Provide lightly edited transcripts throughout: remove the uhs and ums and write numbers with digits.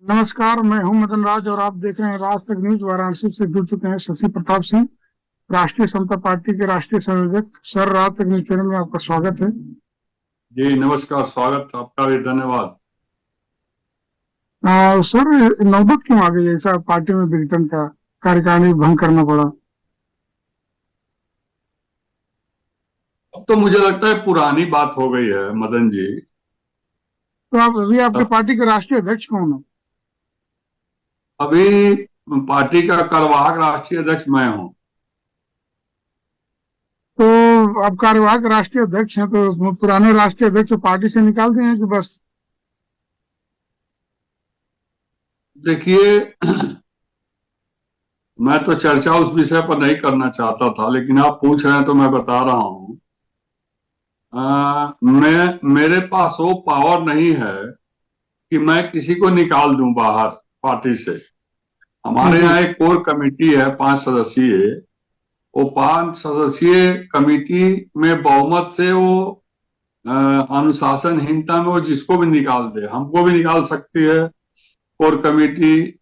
नमस्कार। मैं हूं मदन राज और आप देख रहे हैं राज तक न्यूज। वाराणसी से जुड़ चुके हैं शशि प्रताप सिंह, राष्ट्रीय समता पार्टी के राष्ट्रीय संयोजक। सर, राज तक न्यूज चैनल में आपका स्वागत है। जी नमस्कार, स्वागत आपका भी, धन्यवाद। सर, नौबत क्यों आ गई ऐसा पार्टी में विघटन का, कार्यकारिणी भंग करना पड़ा? अब तो मुझे लगता है पुरानी बात हो गई है मदन जी। तो आप अभी आपके अब पार्टी के राष्ट्रीय अध्यक्ष कौन है? अभी पार्टी का कार्यवाहक राष्ट्रीय अध्यक्ष मैं हूं। तो आप कार्यवाहक राष्ट्रीय अध्यक्ष हैं, तो पुराने राष्ट्रीय अध्यक्ष को पार्टी से निकाल दिए हैं कि बस? देखिए, मैं तो चर्चा उस विषय पर नहीं करना चाहता था, लेकिन आप पूछ रहे हैं तो मैं बता रहा हूं। मैं मेरे पास वो पावर नहीं है कि मैं किसी को निकाल दूं बाहर पार्टी से। हमारे जी। यहाँ एक कोर कमेटी है 5 सदस्यीय। वो 5 सदस्यीय कमेटी में बहुमत से वो अनुशासनहीनता में वो जिसको भी निकाल दे, हमको भी निकाल सकती है कोर कमेटी,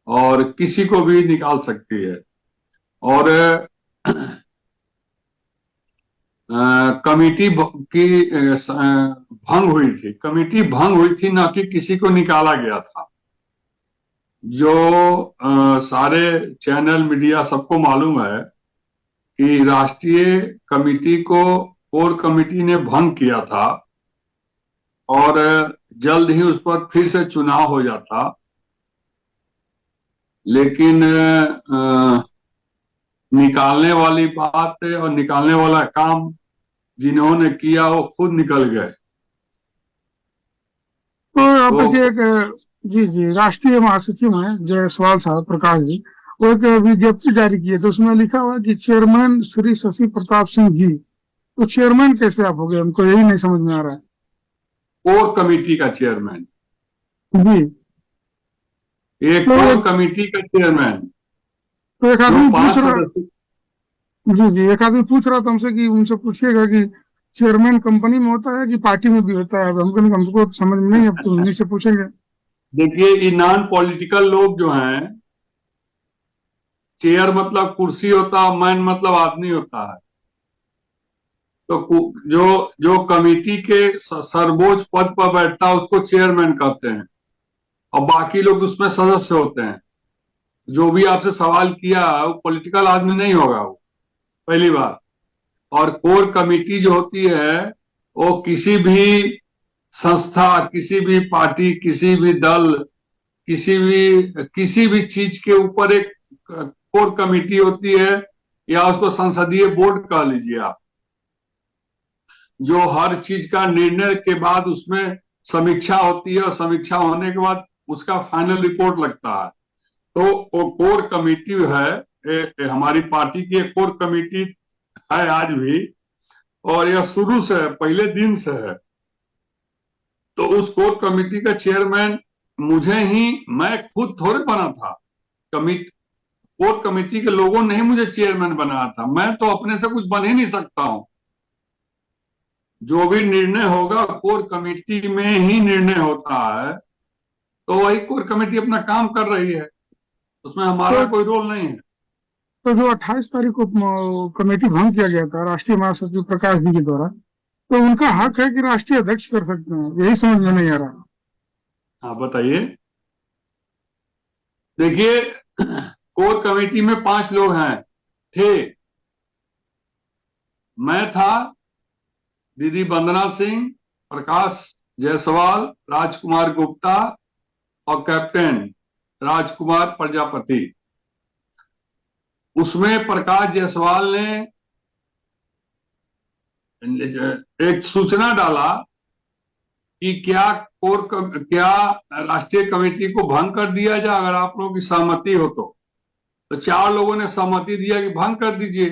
और किसी को भी निकाल सकती है। और कमेटी की भंग हुई थी, कमेटी भंग हुई थी, ना कि किसी को निकाला गया था। जो सारे चैनल मीडिया सबको मालूम है कि राष्ट्रीय कमेटी को कोर कमेटी ने भंग किया था और जल्द ही उस पर फिर से चुनाव हो जाता। लेकिन निकालने वाली बात और निकालने वाला काम जिन्होंने किया वो खुद निकल गए। तो आप तो देखिए, एक जी जी राष्ट्रीय महासचिव हैं जायसवाल साहब, प्रकाश जी। वो एक विज्ञप्ति जारी की है, तो उसमें लिखा हुआ है कि चेयरमैन श्री शशि प्रताप सिंह जी। तो चेयरमैन कैसे आप हो गए? हमको यही नहीं समझ में आ रहा है। कोर कमेटी का चेयरमैन, जी। एक तो कोर एक कमेटी का चेयरमैन तो एक जो आदमी पूछ पांच रहा सदस्य जी जी एक आदमी पूछ रहा था हमसे कि उनसे पूछिएगा कि चेयरमैन कंपनी में होता है कि पार्टी में भी होता है। अब हमको तो समझ में नहीं, अब तो उन्हीं से पूछेंगे। देखिए, ये नॉन पॉलिटिकल लोग जो हैं, चेयर मतलब कुर्सी होता है, मैन मतलब आदमी होता है। तो जो जो कमेटी के सर्वोच्च पद पर बैठता है उसको चेयरमैन कहते हैं, और बाकी लोग उसमें सदस्य होते हैं। जो भी आपसे सवाल किया वो पॉलिटिकल आदमी नहीं होगा, वो पहली बात। और कोर कमेटी जो होती है वो किसी भी संस्था, किसी भी पार्टी, किसी भी दल, किसी भी चीज के ऊपर एक कोर कमेटी होती है, या उसको संसदीय बोर्ड कह लीजिए आप, जो हर चीज का निर्णय के बाद उसमें समीक्षा होती है, और समीक्षा होने के बाद उसका फाइनल रिपोर्ट लगता है। तो वो कोर कमेटी है, हमारी पार्टी की एक कोर कमेटी है आज भी, और यह शुरू से है, पहले दिन से है। तो उस कोर कमेटी का चेयरमैन मुझे ही, मैं खुद थोड़े बना था। कमिटी कोर कमेटी के लोगों ने ही मुझे चेयरमैन बनाया था। मैं तो अपने से कुछ बन ही नहीं सकता हूं। जो भी निर्णय होगा कोर कमेटी में ही निर्णय होता है। तो वही कोर कमेटी अपना काम कर रही है, उसमें हमारा तो कोई रोल नहीं है। तो जो 28 तारीख को कमेटी भंग किया गया था राष्ट्रीय महासचिव प्रकाश जी के द्वारा, तो उनका हक है कि राष्ट्रीय अध्यक्ष कर सकते हैं? यही समझ में नहीं आ रहा। हाँ, बताइए। देखिए, कोर कमेटी में 5 लोग हैं, थे। मैं था, दीदी वंदना सिंह, प्रकाश जायसवाल, राजकुमार गुप्ता और कैप्टन राजकुमार प्रजापति। उसमें प्रकाश जायसवाल ने एक सूचना डाला कि क्या राष्ट्रीय कमेटी को भंग कर दिया जाए, अगर आप लोगों की सहमति हो तो 4 लोगों ने सहमति दिया कि भंग कर दीजिए।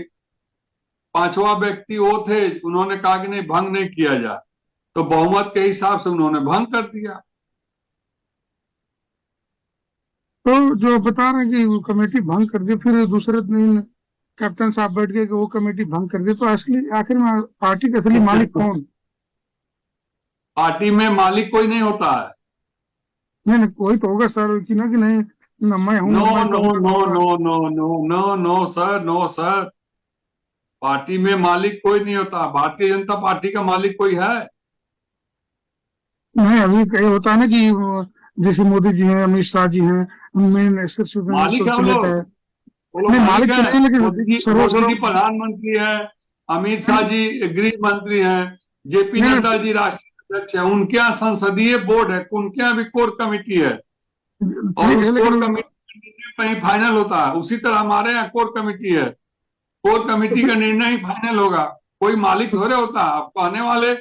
5वां व्यक्ति वो थे, उन्होंने कहा कि नहीं, भंग नहीं किया जाए। तो बहुमत के हिसाब से उन्होंने भंग कर दिया। तो जो आप बता रहे हैं कि वो कमेटी भंग कर दी, फिर दूसरे दिन कैप्टन साहब बैठ गए कि वो कमेटी भंग कर दी, तो असली आखिर में पार्टी का असली मालिक कौन? पार्टी में मालिक कोई नहीं होता है। नहीं नहीं, कोई तो होगा सर कि ना, कि नहीं ना मैं हूँ नो ना मैं नो कहूँगा नो होगा। No no no no no sir, no sir. Party में मालिक कोई नहीं होता। भारतीय जनता पार्टी का मालिक कोई है? नहीं, अभी कई होता है ना कि जैसे मोदी जी हैं, अमित शाह जी हैं, मेन शीर्ष मालिक है वो नेता लोग। है। वो लोग नहीं, मालिक मालिक तो हैं। नहीं, लेकिन मोदी जी, सर्व मोदी जी सर्व प्रधानमंत्री हैं। अमित शाह नहीं जी गृह मंत्री हैं। जेपी नहीं नड्डा जी राष्ट्रीय अध्यक्ष हैं। उनके यहाँ संसदीय बोर्ड है, उनके यहाँ भी कोर कमेटी है। और ठीक उस है, कोर लेकिन कमेटी का निर्णय कहीं फाइनल होता है। उसी तरह हमारे यहाँ कोर कमेटी है। कोर तो कमेटी फिर का निर्णय ही फाइनल होगा। कोई मालिक थोड़े होता है। अब कहने वाले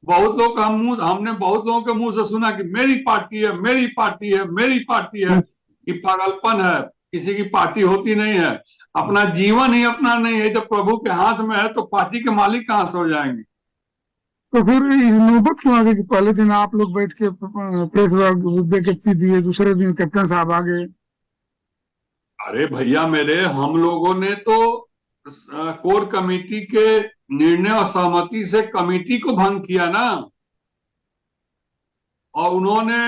बहुत लोग, हमने बहुत लोगों के मुंह से सुना कि मेरी पार्टी है, मेरी पार्टी है, मेरी पार्टी है। ये पागलपन है। किसी की पार्टी होती नहीं है। अपना जीवन ही अपना नहीं है, जब प्रभु के हाथ में है तो पार्टी के मालिक कहां से हो जाएंगे? तो फिर इस नौबत क्यों आ गई कि पहले दिन आप लोग बैठ के प्रेस विज्ञप्ति दिए, दूसरे दिन कैप्टन साहब आ गए। अरे भैया मेरे, हम लोगों ने तो कोर कमेटी के निर्णय और सहमति से कमेटी को भंग किया ना। और उन्होंने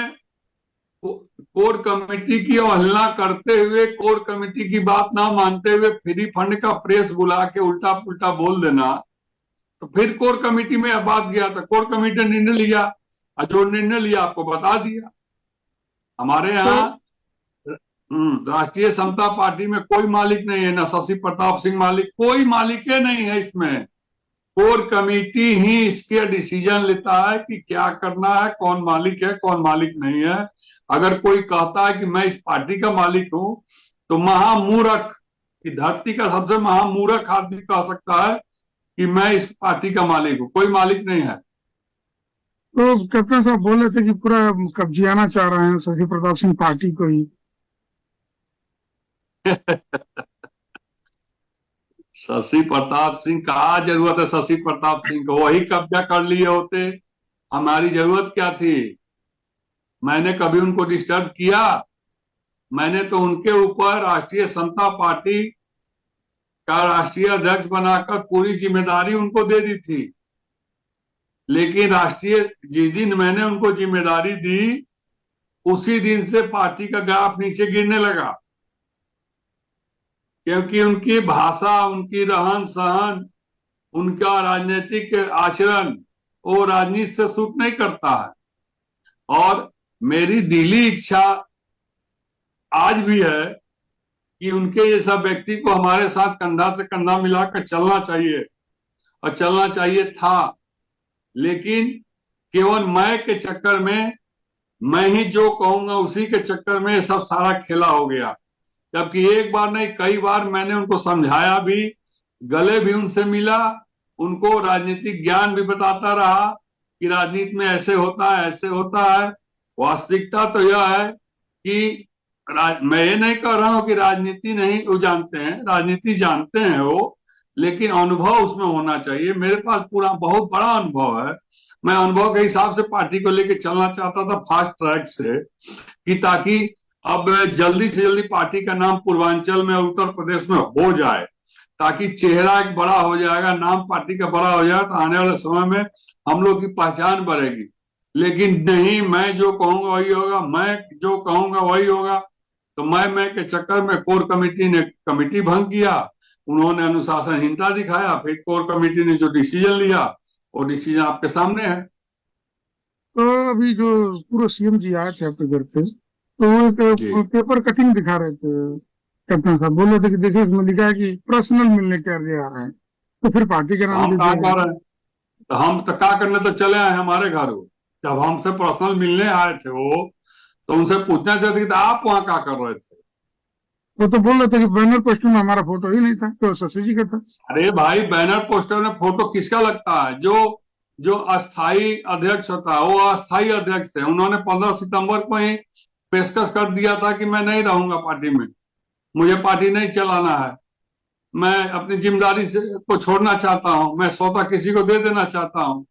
कोर कमेटी की अवहेलना करते हुए, कोर कमेटी की बात ना मानते हुए फ्री फंड का प्रेस बुला के उल्टा पुल्टा बोल देना। तो फिर कोर कमेटी में यह बात गया था। कोर कमेटी ने निर्णय लिया, और जो निर्णय लिया आपको बता दिया। हमारे तो यहाँ राष्ट्रीय समता पार्टी में कोई मालिक नहीं है, न शशि प्रताप सिंह मालिक, कोई मालिक ही नहीं है इसमें। कोर कमेटी ही इसके डिसीजन लेता है कि क्या करना है, कौन मालिक है, कौन मालिक नहीं है। अगर कोई कहता है कि मैं इस पार्टी का मालिक हूं, तो महामूर्ख, कि धरती का सबसे महामूर्ख आदमी कह सकता है कि मैं इस पार्टी का मालिक हूं। कोई मालिक नहीं है। तो कैप्टन साहब बोल रहे थे कि पूरा कब्जियाना चाह रहे हैं शशि प्रताप सिंह पार्टी को ही। शशि प्रताप सिंह, कहाँ जरूरत है शशि प्रताप सिंह को? वही कब्जा कर लिए होते। हमारी जरूरत क्या थी? मैंने कभी उनको डिस्टर्ब किया? मैंने तो उनके ऊपर राष्ट्रीय समता पार्टी का राष्ट्रीय अध्यक्ष बनाकर पूरी जिम्मेदारी उनको दे दी थी। लेकिन जिस दिन मैंने उनको जिम्मेदारी दी, उसी दिन से पार्टी का ग्राफ नीचे गिरने लगा। क्योंकि उनकी भाषा, उनकी रहन सहन, उनका राजनीतिक आचरण वो राजनीति से सूट नहीं करता है। और मेरी दिली इच्छा आज भी है कि उनके जैसा व्यक्ति को हमारे साथ कंधा से कंधा मिलाकर चलना चाहिए, और चलना चाहिए था। लेकिन केवल मैं के चक्कर में, मैं ही जो कहूंगा उसी के चक्कर में सब सारा खेला हो गया। जबकि एक बार नहीं, कई बार मैंने उनको समझाया भी, गले भी उनसे मिला, उनको राजनीतिक ज्ञान भी बताता रहा कि राजनीति में ऐसे होता है, ऐसे होता है। वास्तविकता तो यह है कि मैं ये नहीं कह रहा हूं कि राजनीति नहीं वो जानते हैं, राजनीति जानते हैं वो, लेकिन अनुभव उसमें होना चाहिए। मेरे पास पूरा बहुत बड़ा अनुभव है। मैं अनुभव के हिसाब से पार्टी को लेकर चलना चाहता था फास्ट ट्रैक से, कि ताकि अब जल्दी से जल्दी पार्टी का नाम पूर्वांचल में और उत्तर प्रदेश में हो जाए, ताकि चेहरा एक बड़ा हो जाएगा, नाम पार्टी का बड़ा हो जाएगा, तो आने वाले समय में हम लोग की पहचान बढ़ेगी। लेकिन नहीं, मैं जो कहूंगा वही होगा, मैं जो कहूंगा वही होगा। तो मैं के चक्कर में कोर कमेटी ने कमेटी भंग किया। उन्होंने अनुशासनहीनता दिखाया। फिर कोर कमेटी ने जो डिसीजन लिया, वो डिसीजन आपके सामने है। तो अभी जो पूर्व सीएम जी आए थे आपके घर पे, तो वो जी। एक पेपर कटिंग दिखा रहे थे। कैप्टन साहब बोल रहे थे कि देखिए इसमें लिखा है कि पर्सनल मिलने के लिए आ रहे हैं, तो फिर पार्टी का तो नाम हम दे कहा दिया कर गया। रहे हैं? तो हम तो क्या करने तो चले आए हमारे घर वो। जब हमसे पर्सनल मिलने आए थे वो, तो उनसे पूछना चाहते कि आप वहां क्या कर रहे थे? वो तो बोल रहे थे कि बैनर पोस्टर में हमारा फोटो ही नहीं था, तो शशि जी का था। अरे भाई, बैनर पोस्टर में फोटो किसका लगता है? जो जो अस्थाई अध्यक्ष होता है वो अस्थाई अध्यक्ष है। उन्होंने 15 सितंबर को ही पेशकश कर दिया था कि मैं नहीं रहूंगा पार्टी में, मुझे पार्टी नहीं चलाना है, मैं अपनी जिम्मेदारी से को छोड़ना चाहता हूं, मैं स्वतः किसी को दे देना चाहता हूं।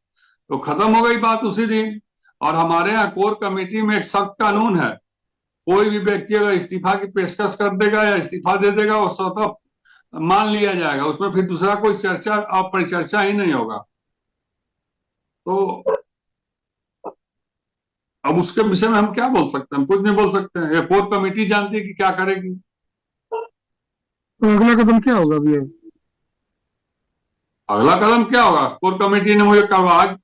तो खत्म हो गई बात उसी दिन। और हमारे यहाँ कोर कमेटी में एक सख्त कानून है। कोई भी व्यक्ति अगर इस्तीफा की पेशकश कर देगा या इस्तीफा दे देगा, वो स्वतः मान लिया जाएगा। उसमें फिर दूसरा कोई चर्चा और परिचर्चा ही नहीं होगा। तो अब उसके विषय में हम क्या बोल सकते हैं? हम कुछ नहीं बोल सकते हैं। ये कोर कमेटी जानती है कि क्या करेगी। तो अगला कदम क्या होगा अभी? अगला कदम क्या होगा? कोर कमेटी ने मुझे कल आज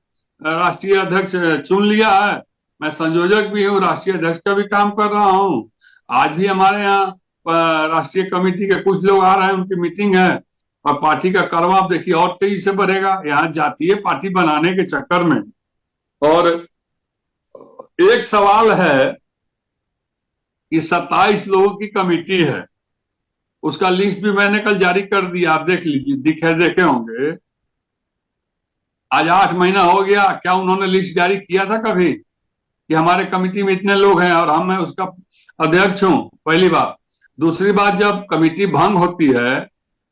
राष्ट्रीय अध्यक्ष चुन लिया है। मैं संयोजक भी हूँ, राष्ट्रीय अध्यक्ष का भी काम कर रहा हूँ। आज भी हमारे यहाँ राष्ट्रीय कमेटी के कुछ लोग आ रहे हैं, उनकी मीटिंग है। और पार्टी का कारवां आप देखिए और तेजी से बढ़ेगा यहाँ जातीय पार्टी बनाने के चक्कर में। और एक सवाल है कि 27 लोगों की कमेटी है, उसका लिस्ट भी मैंने कल जारी कर दिया, आप देख लीजिए, देखे होंगे। आज 8 महीना हो गया, क्या उन्होंने लिस्ट जारी किया था कभी कि हमारे कमेटी में इतने लोग हैं और हम मैं उसका अध्यक्ष हूं? पहली बात। दूसरी बात, जब कमेटी भंग होती है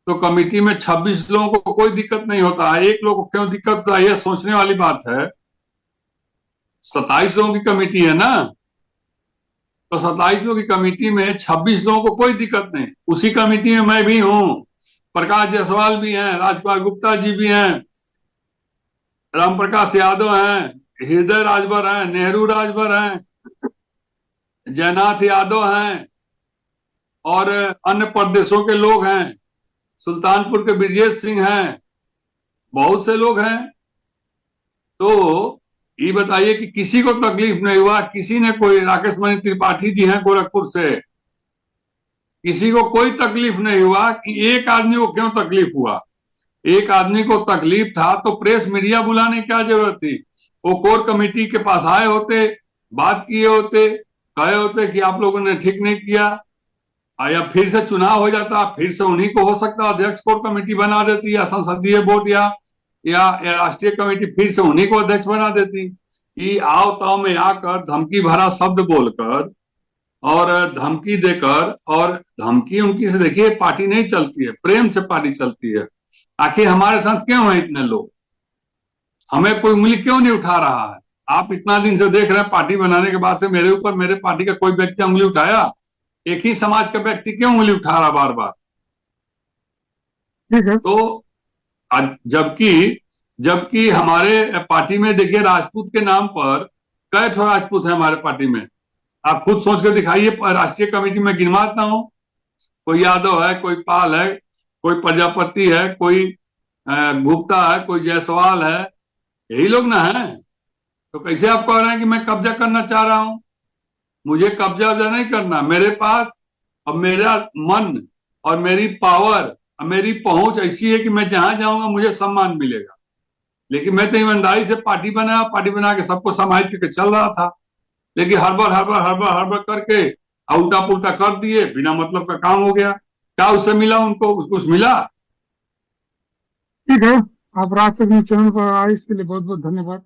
तो कमेटी में 26 लोगों को कोई दिक्कत नहीं होता है, एक लोग को क्यों दिक्कत होता है? यह सोचने वाली बात है। 27 लोगों की कमेटी है ना, तो 27 लोगों की कमेटी में 26 लोगों को कोई दिक्कत नहीं। उसी कमेटी में मैं भी हूं, प्रकाश जायसवाल भी हैं, राजपाल गुप्ता जी भी हैं, राम प्रकाश यादव हैं, हृदय राजभर हैं, नेहरू राजभर हैं, जयनाथ यादव हैं और अन्य प्रदेशों के लोग हैं, सुल्तानपुर के ब्रजेश सिंह हैं, बहुत से लोग हैं। तो ये बताइए कि किसी को तकलीफ नहीं हुआ? किसी ने कोई, राकेश मणि त्रिपाठी जी हैं गोरखपुर से, किसी को कोई तकलीफ नहीं हुआ कि एक आदमी को क्यों तकलीफ हुआ? एक आदमी को तकलीफ था तो प्रेस मीडिया बुलाने की क्या जरूरत थी? वो कोर कमेटी के पास आए होते, बात किए होते, कहे होते कि आप लोगों ने ठीक नहीं किया, या फिर से चुनाव हो जाता, फिर से उन्हीं को हो सकता अध्यक्ष कोर कमेटी बना देती, या संसदीय बोर्ड या राष्ट्रीय कमेटी फिर से उन्हीं को अध्यक्ष बना देती। कि आओ ताओ में आकर धमकी भरा शब्द बोलकर और धमकी देकर, और धमकी उनकी से देखिए पार्टी नहीं चलती है, प्रेम से पार्टी चलती है। आखिर हमारे साथ क्यों है इतने लोग? हमें कोई उंगली क्यों नहीं उठा रहा है? आप इतना दिन से देख रहे हैं, पार्टी बनाने के बाद से मेरे ऊपर मेरे पार्टी का कोई व्यक्ति उंगली उठाया? एक ही समाज का व्यक्ति क्यों उंगली उठा रहा बार बार? ठीक है। तो जबकि जबकि हमारे पार्टी में देखिए, राजपूत के नाम पर कई ठो राजपूत है हमारे पार्टी में। आप खुद सोच कर दिखाइए, राष्ट्रीय कमेटी में गिनवाता हूं, कोई यादव है, कोई पाल है, कोई प्रजापति है, कोई गुप्ता है, कोई जायसवाल है, यही लोग ना है। तो कैसे आप कह रहे हैं कि मैं कब्जा करना चाह रहा हूं? मुझे कब्जा वब्जा नहीं करना। मेरे पास अब मेरा मन और मेरी पावर और मेरी पहुंच ऐसी है कि मैं जहां जाऊंगा मुझे सम्मान मिलेगा। लेकिन मैं तो ईमानदारी से पार्टी बना के सबको संभाल के चल रहा था। लेकिन हड़बड़ हड़बड़ हड़बड़ हड़बड़ करके उल्टा पुल्टा कर दिए, बिना मतलब का काम हो गया। क्या उससे मिला उनको? कुछ मिला? ठीक है, आप राज तक न्यूज़ चैनल पर आए इसके लिए बहुत बहुत धन्यवाद।